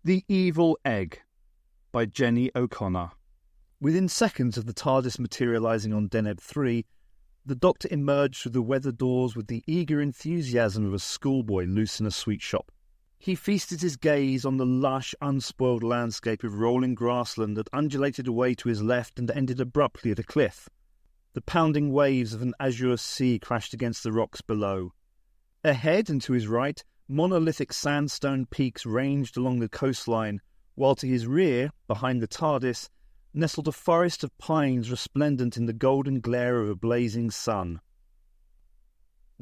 The Evil Egg by Jenny O'Connor. Within seconds of the TARDIS materialising on Deneb 3, the Doctor emerged through the weather doors with the eager enthusiasm of a schoolboy loose in a sweet shop. He feasted his gaze on the lush, unspoiled landscape of rolling grassland that undulated away to his left and ended abruptly at a cliff. The pounding waves of an azure sea crashed against the rocks below. Ahead and to his right, monolithic sandstone peaks ranged along the coastline, while to his rear, behind the TARDIS, nestled a forest of pines resplendent in the golden glare of a blazing sun.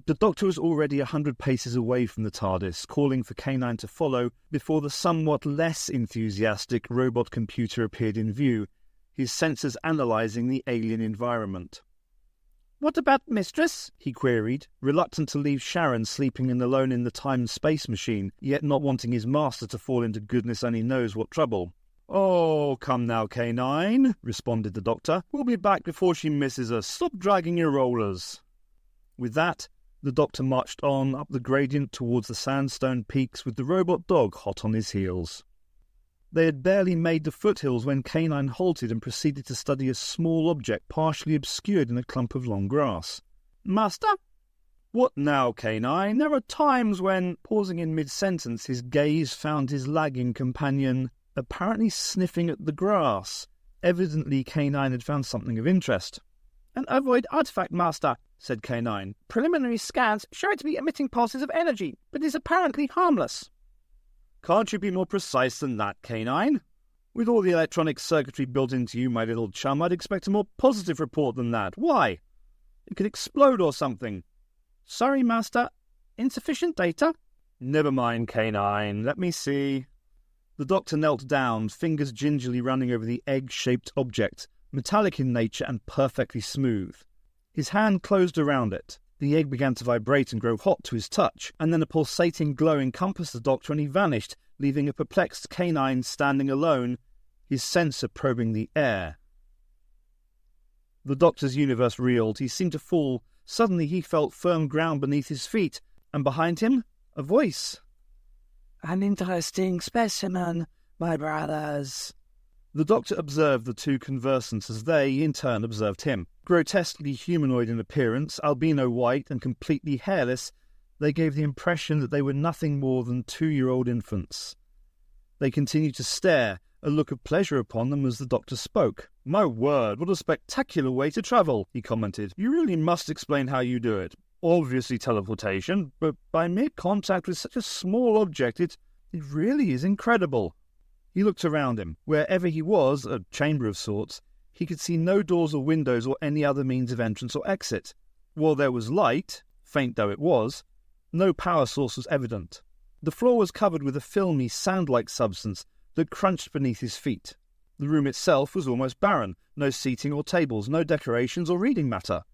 The Doctor was already 100 paces away from the TARDIS, calling for K9 to follow, before the somewhat less enthusiastic robot computer appeared in view, his sensors analysing the alien environment. "What about Mistress?" he queried, reluctant to leave Sharon sleeping alone in the time-space machine, yet not wanting his master to fall into goodness only knows what trouble. "Oh, come now, K9," responded the Doctor. "We'll be back before she misses us. Stop dragging your rollers." With that, the Doctor marched on up the gradient towards the sandstone peaks with the robot dog hot on his heels. They had barely made the foothills when K9 halted and proceeded to study a small object partially obscured in a clump of long grass. "Master?" "What now, K9? There are times when—" Pausing in mid-sentence, his gaze found his lagging companion apparently sniffing at the grass. Evidently K9 had found something of interest. "An ovoid artifact, Master," said K9. "Preliminary scans show it to be emitting pulses of energy, but is apparently harmless." "Can't you be more precise than that, K9? With all the electronic circuitry built into you, my little chum, I'd expect a more positive report than that. Why? It could explode or something." "Sorry, Master. Insufficient data?" "Never mind, K9. Let me see." The Doctor knelt down, fingers gingerly running over the egg-shaped object, metallic in nature and perfectly smooth. His hand closed around it. The egg began to vibrate and grow hot to his touch, and then a pulsating glow encompassed the Doctor and he vanished, leaving a perplexed K9 standing alone, his sensor probing the air. The Doctor's universe reeled. He seemed to fall. Suddenly he felt firm ground beneath his feet, and behind him, a voice. "An interesting specimen, my brothers." The Doctor observed the two conversants as they, in turn, observed him. Grotesquely humanoid in appearance, albino white and completely hairless, they gave the impression that they were nothing more than 2-year-old infants. They continued to stare, a look of pleasure upon them as the Doctor spoke. "My word, what a spectacular way to travel," he commented. "You really must explain how you do it. Obviously teleportation, but by mere contact with such a small object, it really is incredible." He looked around him. Wherever he was, a chamber of sorts, he could see no doors or windows or any other means of entrance or exit. While there was light, faint though it was, no power source was evident. The floor was covered with a filmy, sand-like substance that crunched beneath his feet. The room itself was almost barren. No seating or tables, no decorations or reading matter.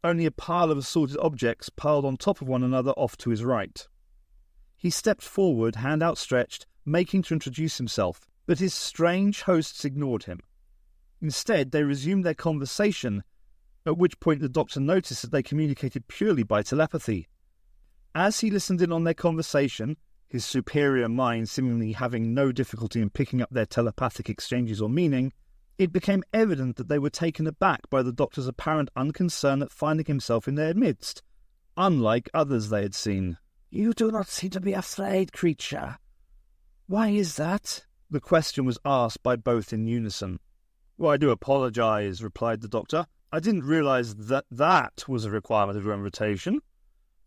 Only a pile of assorted objects piled on top of one another off to his right. He stepped forward, hand outstretched, making to introduce himself, but his strange hosts ignored him. Instead, they resumed their conversation, at which point the Doctor noticed that they communicated purely by telepathy. As he listened in on their conversation, his superior mind seemingly having no difficulty in picking up their telepathic exchanges or meaning, it became evident that they were taken aback by the Doctor's apparent unconcern at finding himself in their midst, unlike others they had seen. "You do not seem to be afraid, creature. Why is that?" The question was asked by both in unison. "Well, I do apologise," replied the Doctor. "I didn't realise that was a requirement of your invitation.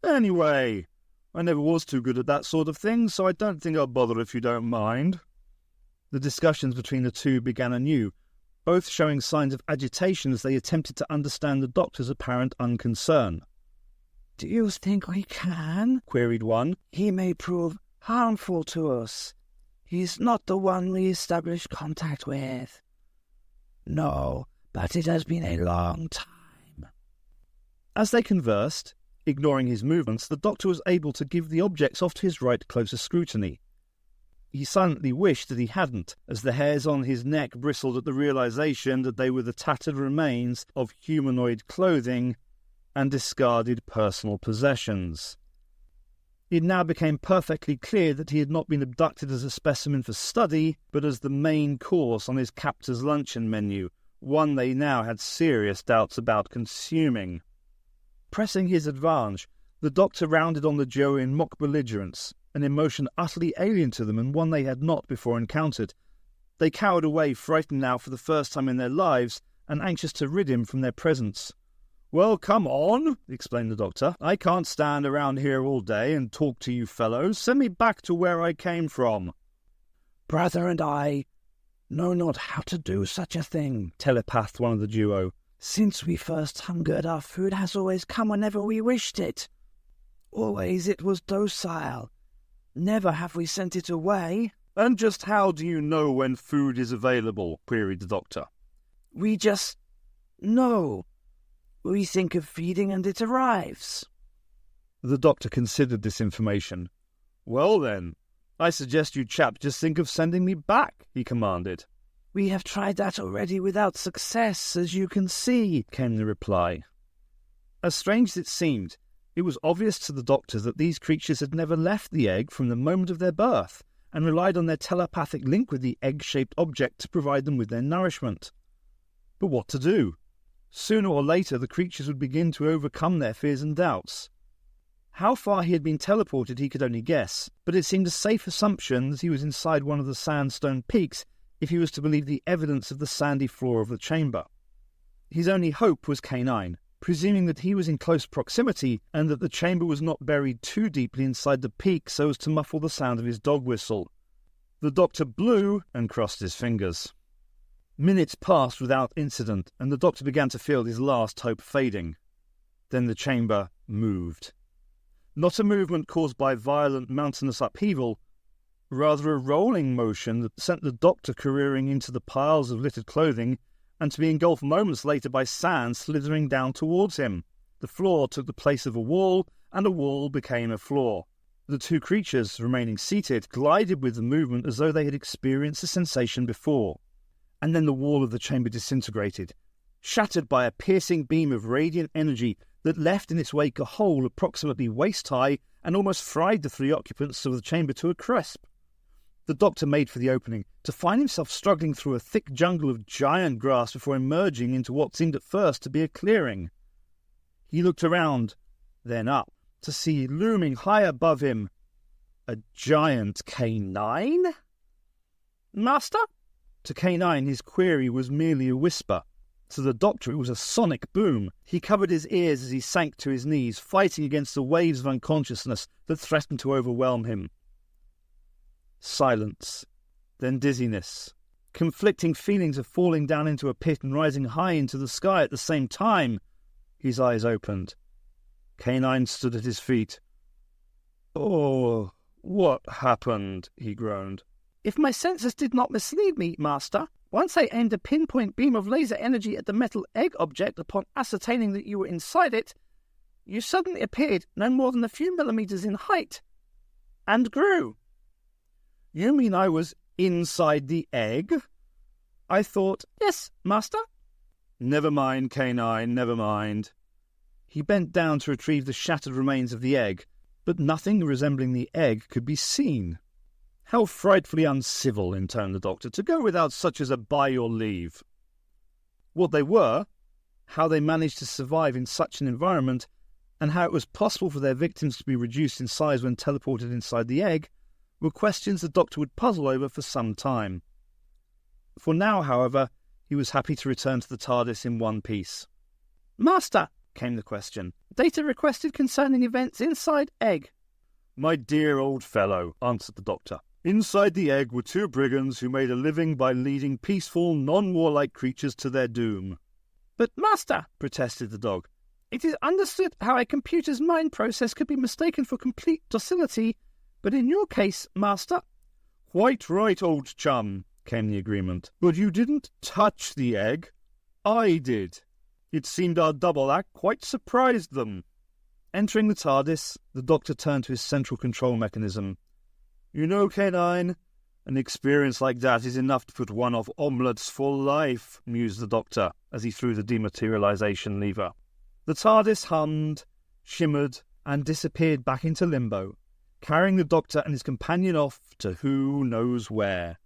Anyway, I never was too good at that sort of thing, so I don't think I'll bother if you don't mind." The discussions between the two began anew, both showing signs of agitation as they attempted to understand the Doctor's apparent unconcern. "Do you think we can?" queried one. "He may prove harmful to us. He's not the one we established contact with." "No, but it has been a long time." As they conversed, ignoring his movements, the Doctor was able to give the objects off to his right closer scrutiny. He silently wished that he hadn't, as the hairs on his neck bristled at the realization that they were the tattered remains of humanoid clothing and discarded personal possessions. It now became perfectly clear that he had not been abducted as a specimen for study, but as the main course on his captor's luncheon menu, one they now had serious doubts about consuming. Pressing his advantage, the Doctor rounded on the duo in mock belligerence, an emotion utterly alien to them and one they had not before encountered. They cowered away, frightened now for the first time in their lives, and anxious to rid him from their presence. "Well, come on," explained the Doctor. "I can't stand around here all day and talk to you fellows. Send me back to where I came from." "Brother and I know not how to do such a thing," telepathed one of the duo. "Since we first hungered, our food has always come whenever we wished it. Always it was docile. Never have we sent it away." "And just how do you know when food is available?" queried the Doctor. "We just know. We think of feeding and it arrives." The Doctor considered this information. "Well then, I suggest you chaps just think of sending me back," he commanded. "We have tried that already without success, as you can see," came the reply. As strange as it seemed, it was obvious to the Doctor that these creatures had never left the egg from the moment of their birth, and relied on their telepathic link with the egg-shaped object to provide them with their nourishment. But what to do? Sooner or later the creatures would begin to overcome their fears and doubts. How far he had been teleported he could only guess, but it seemed a safe assumption that he was inside one of the sandstone peaks if he was to believe the evidence of the sandy floor of the chamber. His only hope was K9, presuming that he was in close proximity and that the chamber was not buried too deeply inside the peak so as to muffle the sound of his dog whistle. The Doctor blew and crossed his fingers. Minutes passed without incident, and the Doctor began to feel his last hope fading. Then the chamber moved. Not a movement caused by violent mountainous upheaval, rather a rolling motion that sent the Doctor careering into the piles of littered clothing and to be engulfed moments later by sand slithering down towards him. The floor took the place of a wall, and a wall became a floor. The two creatures, remaining seated, glided with the movement as though they had experienced the sensation before. And then the wall of the chamber disintegrated, shattered by a piercing beam of radiant energy that left in its wake a hole approximately waist-high and almost fried the three occupants of the chamber to a crisp. The Doctor made for the opening, to find himself struggling through a thick jungle of giant grass before emerging into what seemed at first to be a clearing. He looked around, then up, to see looming high above him a giant K9? "Master?" To K9 his query was merely a whisper. To the Doctor it was a sonic boom. He covered his ears as he sank to his knees, fighting against the waves of unconsciousness that threatened to overwhelm him. Silence, then dizziness, conflicting feelings of falling down into a pit and rising high into the sky at the same time. His eyes opened. K9 stood at his feet. "Oh, what happened?" he groaned. "If my senses did not mislead me, Master, once I aimed a pinpoint beam of laser energy at the metal egg object upon ascertaining that you were inside it, you suddenly appeared no more than a few millimeters in height, and grew." "You mean I was inside the egg?" I thought. "Yes, Master." "Never mind, K9, never mind." He bent down to retrieve the shattered remains of the egg, but nothing resembling the egg could be seen. "How frightfully uncivil," intoned the Doctor, "to go without such as a by your leave." What they were, how they managed to survive in such an environment, and how it was possible for their victims to be reduced in size when teleported inside the egg, were questions the Doctor would puzzle over for some time. For now, however, he was happy to return to the TARDIS in one piece. "Master," came the question, "data requested concerning events inside egg." "My dear old fellow," answered the Doctor, "inside the egg were two brigands who made a living by leading peaceful, non-warlike creatures to their doom." "But, Master," protested the dog, "it is understood how a computer's mind process could be mistaken for complete docility, but in your case, Master—" "Quite right, old chum," came the agreement. "But you didn't touch the egg. I did. It seemed our double act quite surprised them." Entering the TARDIS, the Doctor turned to his central control mechanism. "You know, K9, an experience like that is enough to put one off omelettes for life," mused the Doctor as he threw the dematerialization lever. The TARDIS hummed, shimmered, and disappeared back into limbo, carrying the Doctor and his companion off to who knows where.